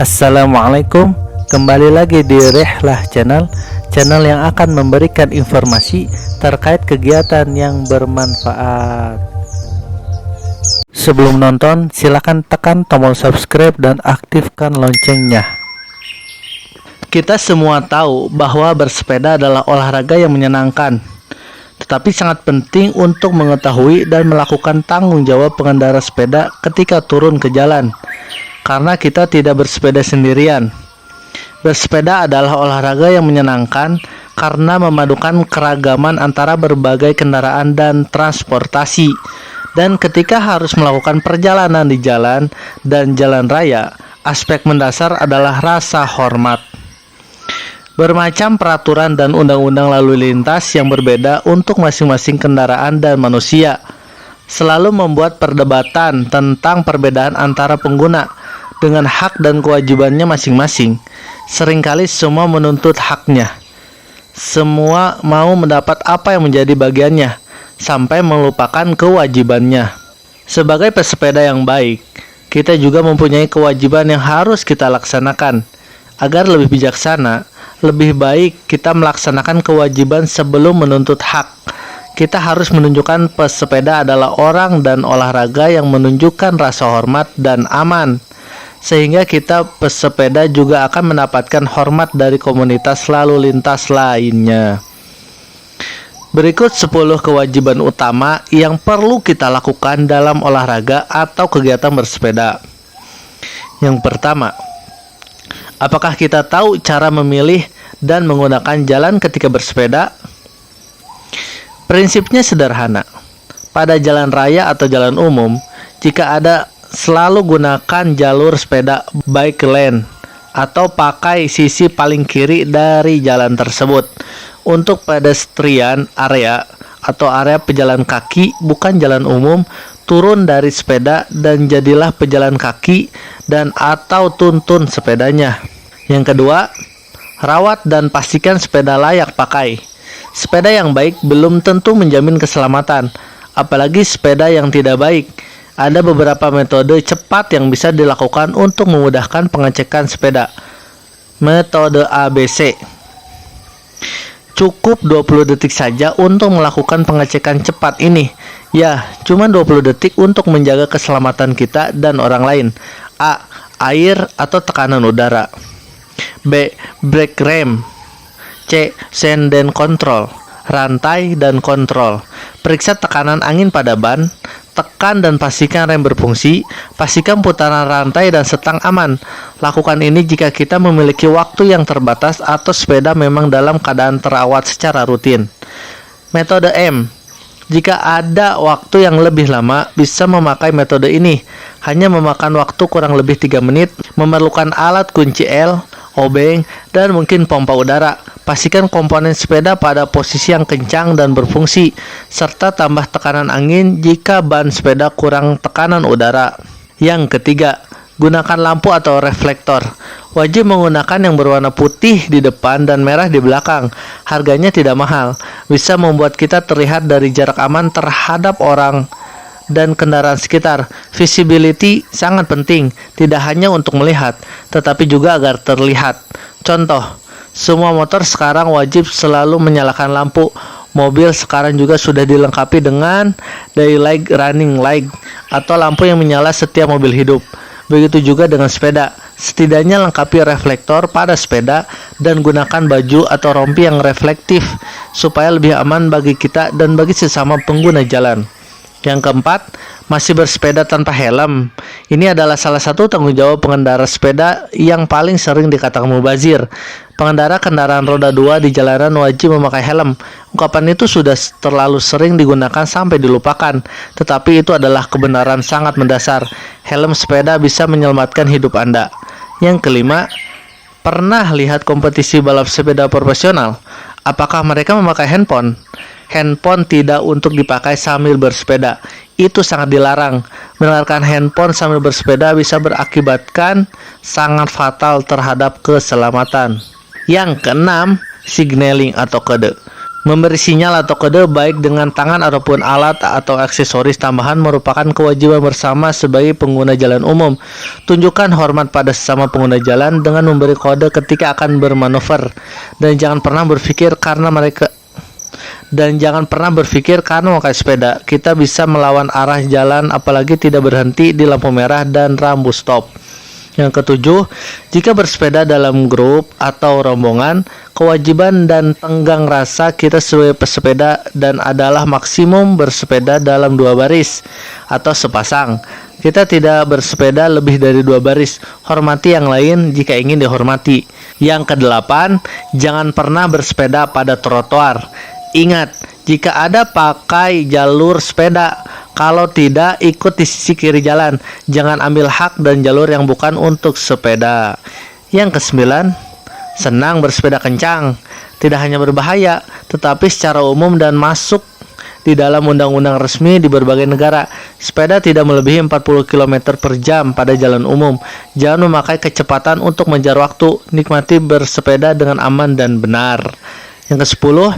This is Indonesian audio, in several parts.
Assalamualaikum, kembali lagi di Rihlah Channel yang akan memberikan informasi terkait kegiatan yang bermanfaat. Sebelum nonton, silakan tekan tombol subscribe dan aktifkan loncengnya. Kita semua tahu bahwa bersepeda adalah olahraga yang menyenangkan, tetapi sangat penting untuk mengetahui dan melakukan tanggung jawab pengendara sepeda ketika turun ke jalan. Karena kita tidak bersepeda sendirian. Bersepeda adalah olahraga yang menyenangkan karena memadukan keragaman antara berbagai kendaraan dan transportasi. Dan ketika harus melakukan perjalanan di jalan dan jalan raya, aspek mendasar adalah rasa hormat. Bermacam peraturan dan undang-undang lalu lintas yang berbeda untuk masing-masing kendaraan dan manusia selalu membuat perdebatan tentang perbedaan antara pengguna dengan hak dan kewajibannya masing-masing. Seringkali semua menuntut haknya. Semua mau mendapat apa yang menjadi bagiannya, sampai melupakan kewajibannya. Sebagai pesepeda yang baik, kita juga mempunyai kewajiban yang harus kita laksanakan. Agar lebih bijaksana, lebih baik kita melaksanakan kewajiban sebelum menuntut hak. Kita harus menunjukkan pesepeda adalah orang dan olahraga yang menunjukkan rasa hormat dan aman, sehingga kita pesepeda juga akan mendapatkan hormat dari komunitas lalu lintas lainnya. Berikut 10 kewajiban utama yang perlu kita lakukan dalam olahraga atau kegiatan bersepeda. Yang pertama, apakah kita tahu cara memilih dan menggunakan jalan ketika bersepeda? Prinsipnya sederhana. Pada jalan raya atau jalan umum, jika ada, selalu gunakan jalur sepeda bike lane atau pakai sisi paling kiri dari jalan tersebut. Untuk pedestrian area atau area pejalan kaki bukan jalan umum, turun dari sepeda dan jadilah pejalan kaki dan atau tuntun sepedanya. Yang kedua, rawat dan pastikan sepeda layak pakai. Sepeda yang baik belum tentu menjamin keselamatan, apalagi sepeda yang tidak baik. Ada beberapa metode cepat yang bisa dilakukan untuk memudahkan pengecekan sepeda. Metode ABC. Cukup 20 detik saja untuk melakukan pengecekan cepat ini. Ya, cuma 20 detik untuk menjaga keselamatan kita dan orang lain. A. Air atau tekanan udara. B. Brake rem. C. Senden kontrol. Rantai dan kontrol. Periksa tekanan angin pada ban. Tekan dan pastikan rem berfungsi, pastikan putaran rantai dan setang aman. Lakukan ini jika kita memiliki waktu yang terbatas atau sepeda memang dalam keadaan terawat secara rutin. Metode M. Jika ada waktu yang lebih lama, bisa memakai metode ini. Hanya memakan waktu kurang lebih 3 menit, memerlukan alat kunci L, obeng, dan mungkin pompa udara. Pastikan komponen sepeda pada posisi yang kencang dan berfungsi, serta tambah tekanan angin jika ban sepeda kurang tekanan udara. Yang ketiga, gunakan lampu atau reflektor. Wajib menggunakan yang berwarna putih di depan dan merah di belakang. Harganya tidak mahal, bisa membuat kita terlihat dari jarak aman terhadap orang dan kendaraan sekitar. Visibility sangat penting, tidak hanya untuk melihat, tetapi juga agar terlihat. Contoh, semua motor sekarang wajib selalu menyalakan lampu. Mobil sekarang juga sudah dilengkapi dengan daylight running light atau lampu yang menyala setiap mobil hidup. Begitu juga dengan sepeda. Setidaknya lengkapi reflektor pada sepeda dan gunakan baju atau rompi yang reflektif supaya lebih aman bagi kita dan bagi sesama pengguna jalan. Yang keempat, masih bersepeda tanpa helm. Ini adalah salah satu tanggung jawab pengendara sepeda yang paling sering dikatakan mubazir. Pengendara kendaraan roda 2 di jalanan wajib memakai helm. Ungkapan itu sudah terlalu sering digunakan sampai dilupakan, tetapi itu adalah kebenaran sangat mendasar. Helm sepeda bisa menyelamatkan hidup Anda. Yang kelima, pernah lihat kompetisi balap sepeda profesional? Apakah mereka memakai handphone? Handphone tidak untuk dipakai sambil bersepeda. Itu sangat dilarang. Mendengarkan handphone sambil bersepeda bisa berakibatkan sangat fatal terhadap keselamatan. Yang keenam, signaling atau kode. Memberi sinyal atau kode baik dengan tangan ataupun alat atau aksesoris tambahan merupakan kewajiban bersama sebagai pengguna jalan umum. Tunjukkan hormat pada sesama pengguna jalan dengan memberi kode ketika akan bermanuver, dan jangan pernah berpikir karena memakai sepeda kita bisa melawan arah jalan, apalagi tidak berhenti di lampu merah dan rambu stop. Yang ketujuh, jika bersepeda dalam grup atau rombongan, kewajiban dan tenggang rasa kita sebagai pesepeda dan adalah maksimum bersepeda dalam 2 baris atau sepasang. Kita tidak bersepeda lebih dari 2 baris. Hormati yang lain jika ingin dihormati. Yang kedelapan, jangan pernah bersepeda pada trotoar. Ingat, jika ada pakai jalur sepeda, kalau tidak ikut di sisi kiri jalan. Jangan ambil hak dan jalur yang bukan untuk sepeda. Yang kesembilan, senang bersepeda kencang. Tidak hanya berbahaya, tetapi secara umum dan masuk di dalam undang-undang resmi di berbagai negara. Sepeda tidak melebihi 40 km per jam pada jalan umum. Jangan memakai kecepatan untuk mengejar waktu. Nikmati bersepeda dengan aman dan benar. Yang kesepuluh,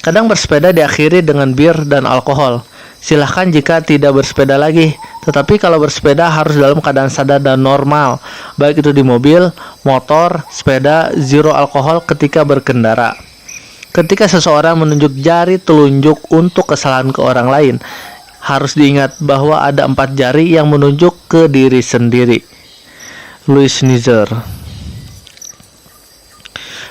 kadang bersepeda diakhiri dengan bir dan alkohol. Silahkan jika tidak bersepeda lagi, tetapi kalau bersepeda harus dalam keadaan sadar dan normal, baik itu di mobil, motor, sepeda, zero alkohol ketika berkendara. Ketika seseorang menunjuk jari telunjuk untuk kesalahan ke orang lain, harus diingat bahwa ada 4 jari yang menunjuk ke diri sendiri. Louis Nizer.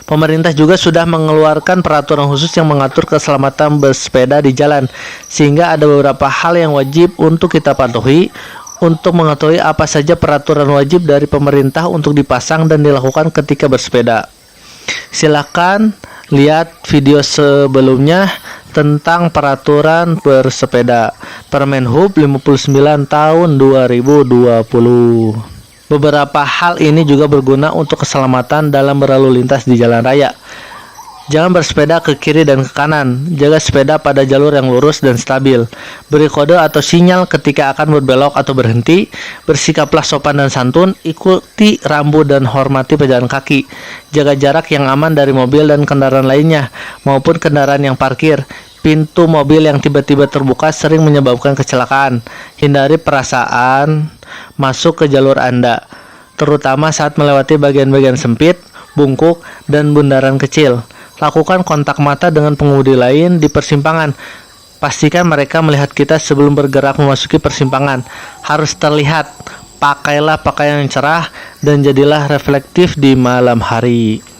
Pemerintah juga sudah mengeluarkan peraturan khusus yang mengatur keselamatan bersepeda di jalan, sehingga ada beberapa hal yang wajib untuk kita patuhi. Untuk mengetahui apa saja peraturan wajib dari pemerintah untuk dipasang dan dilakukan ketika bersepeda, silakan lihat video sebelumnya tentang peraturan bersepeda Permenhub 59 tahun 2020. Beberapa hal ini juga berguna untuk keselamatan dalam berlalu lintas di jalan raya. Jangan bersepeda ke kiri dan ke kanan. Jaga sepeda pada jalur yang lurus dan stabil. Beri kode atau sinyal ketika akan berbelok atau berhenti. Bersikaplah sopan dan santun. Ikuti rambu dan hormati pejalan kaki. Jaga jarak yang aman dari mobil dan kendaraan lainnya, maupun kendaraan yang parkir. Pintu mobil yang tiba-tiba terbuka sering menyebabkan kecelakaan. Hindari perasaan masuk ke jalur Anda, terutama saat melewati bagian-bagian sempit, bungkuk, dan bundaran kecil. Lakukan kontak mata dengan pengemudi lain di persimpangan. Pastikan mereka melihat kita sebelum bergerak memasuki persimpangan. Harus terlihat. Pakailah pakaian yang cerah dan jadilah reflektif di malam hari.